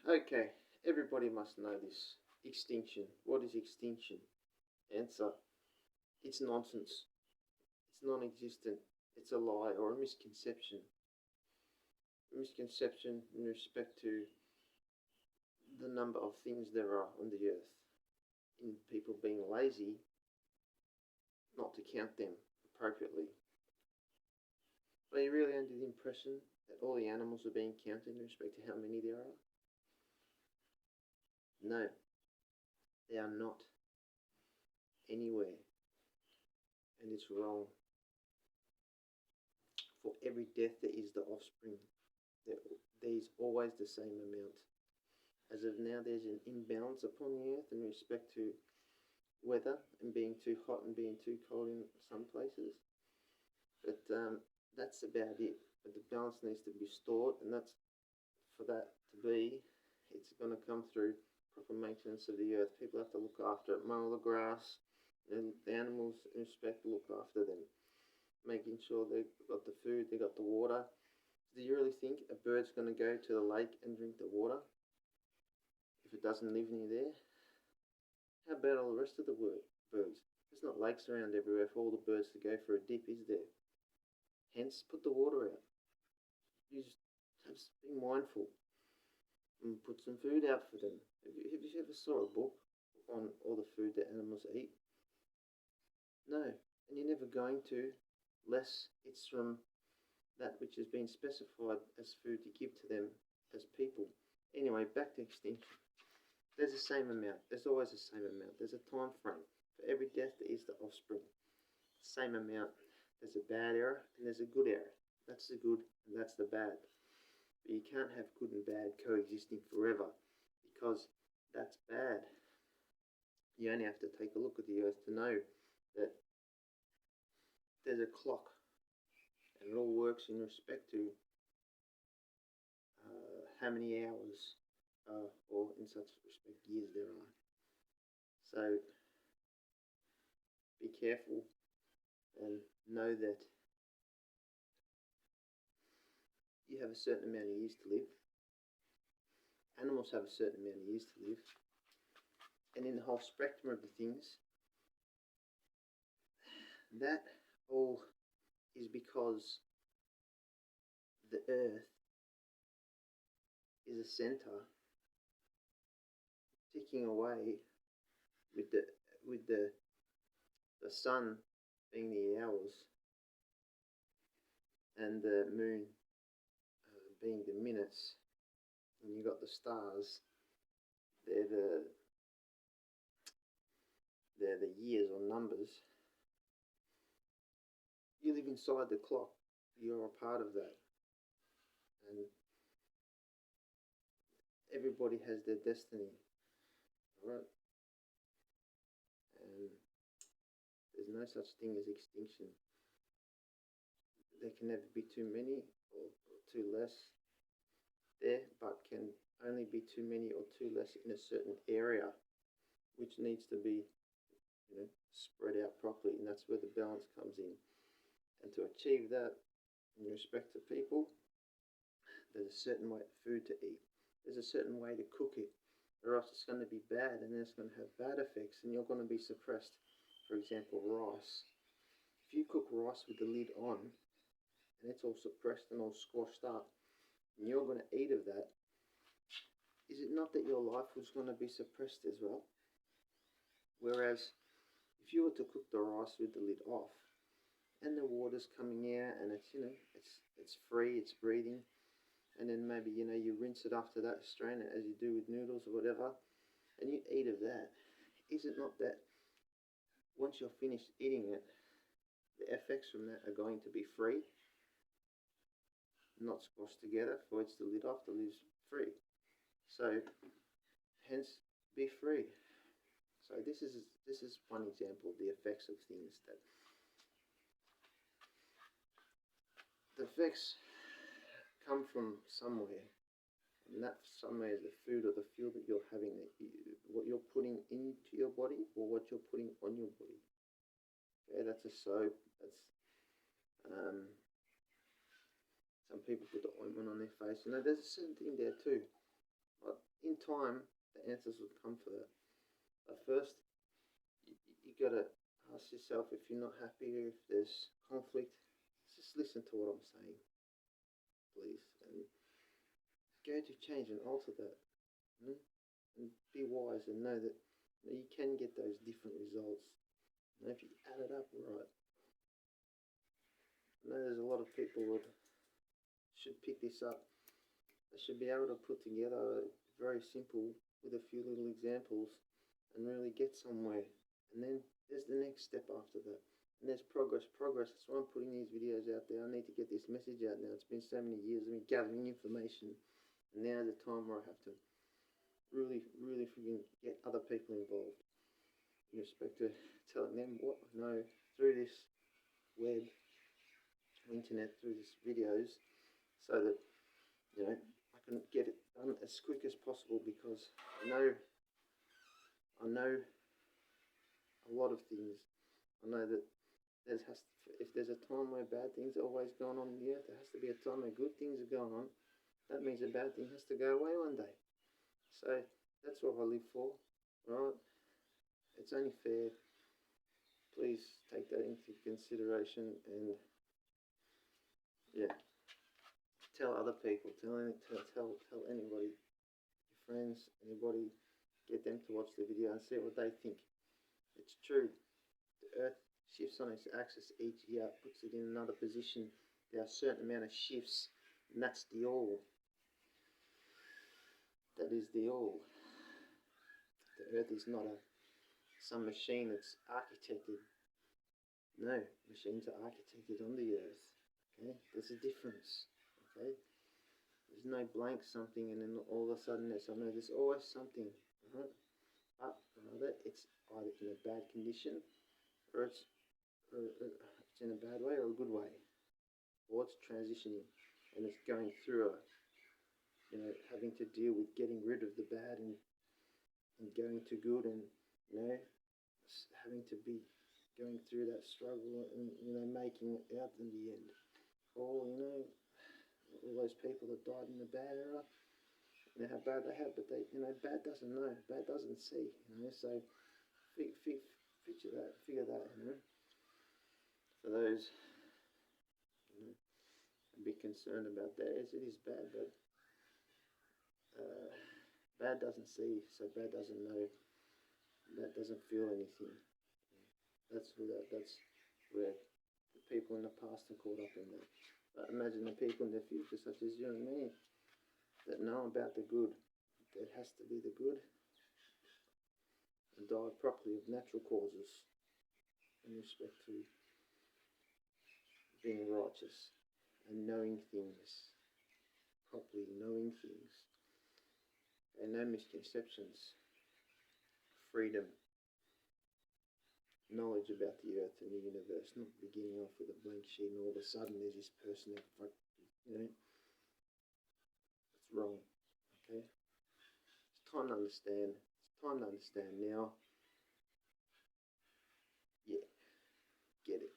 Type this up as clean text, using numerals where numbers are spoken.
Okay, everybody must know this. Extinction. What is extinction? Answer. It's nonsense. It's non-existent. It's a lie or a misconception. A misconception in respect to the number of things there are on the earth. In people being lazy not to count them appropriately. Are you really under the impression that all the animals are being counted in respect to how many there are? No, they are not anywhere, and it's wrong. For every death there is the offspring. There is always the same amount. As of now, there's an imbalance upon the earth in respect to weather and being too hot and being too cold in some places. But that's about it. But the balance needs to be restored, and that's for that to be. It's going to come through proper maintenance of the earth. People have to look after it, mow the grass, and the animals in respect look after them, making sure they've got the food, they've got the water. Do you really think a bird's going to go to the lake and drink the water if it doesn't live near there? How about all the rest of the birds? There's not lakes around everywhere for all the birds to go for a dip, is there? Hence, put the water out. You just be mindful and put some food out for them. Have you ever saw a book on all the food that animals eat? No, and you're never going to, less it's from that which has been specified as food to give to them as people. Anyway, back to extinction. There's the same amount. There's always the same amount. There's a time frame. For every death there is the offspring. Same amount. There's a bad era and there's a good era. That's the good and that's the bad. But you can't have good and bad coexisting forever because that's bad. You only have to take a look at the earth to know that there's a clock and it all works in respect to how many hours or in such respect years there are. So be careful and know that you have a certain amount of years to live. Animals have a certain amount of years to live. And in the whole spectrum of the things, that all is because the earth is a center ticking away with the sun being the hours and the moon being the minutes, and you got the stars, they're the years or numbers. You live inside the clock. You're a part of that. And everybody has their destiny. Alright? And there's no such thing as extinction. There can never be too many or too less there, but can only be too many or too less in a certain area, which needs to be spread out properly, and that's where the balance comes in. And to achieve that, in respect to people, there's a certain way of food to eat. There's a certain way to cook it, or else it's going to be bad, and then it's going to have bad effects, and you're going to be suppressed. For example, rice. If you cook rice with the lid on, and it's all suppressed and all squashed up, and you're going to eat of that, is it not that your life was going to be suppressed as well? Whereas, if you were to cook the rice with the lid off, and the water's coming out, and it's free, it's breathing, and then maybe you rinse it after that, strain it as you do with noodles or whatever, and you eat of that, is it not that once you're finished eating it, the effects from that are going to be free, not squashed together, for it's the lid off, the lid's free. So, hence, be free. So this is one example of the effects of things that the effects come from somewhere, and that somewhere is the food or the fuel that you're having, what you're putting into your body or what you're putting on your body. Okay, that's a soap. That's some people put the ointment on their face. There's a certain thing there too. But in time, the answers will come for that. But first, you gotta ask yourself if you're not happy or if there's conflict. Just listen to what I'm saying, please, and go to change and alter that. You know? And be wise and know that you can get those different results. If you add it up right. I know there's a lot of people that should pick this up. They should be able to put together very simple with a few little examples and really get somewhere. And then there's the next step after that. And there's progress. That's why I'm putting these videos out there. I need to get this message out now. It's been so many years of me gathering information. And now's the time where I have to really freaking get other people involved in respect to telling them what I know through this web, internet, through these videos, so that I can get it done as quick as possible, because I know a lot of things. I know that if there's a time where bad things are always going on in the earth, there has to be a time where good things are going on. That means a bad thing has to go away one day. So that's what I live for, right? It's only fair. Please take that into consideration and tell other people, tell anybody, your friends, anybody, get them to watch the video and see what they think. It's true. The Earth shifts on its axis each year, puts it in another position. There are a certain amount of shifts, and that's the all. That is the all. The Earth is not some machine that's architected. No, machines are architected on the Earth. Okay, there's a difference. Okay, there's no blank something and then all of a sudden there's something. There's always something. Right? But rather, it's either in a bad condition, or it's in a bad way or a good way, or it's transitioning and it's going through having to deal with getting rid of the bad and going to good, and having to be going through that struggle and making it out in the end. All those people that died in the bad era, how bad they have, but bad doesn't know, bad doesn't see, so figure that, for those a bit concerned about that, as it is bad, but bad doesn't see, so bad doesn't know, bad doesn't feel anything. That's where the people in the past are caught up in that. But imagine the people in the future, such as you and me, that know about the good. There has to be the good, and die properly of natural causes in respect to being righteous and knowing things properly, knowing things, and no misconceptions, freedom, knowledge about the earth and the universe, not beginning off with a blank sheet and all of a sudden there's this person that it's wrong. Okay, it's time to understand. It's time to understand now. Yeah, get it.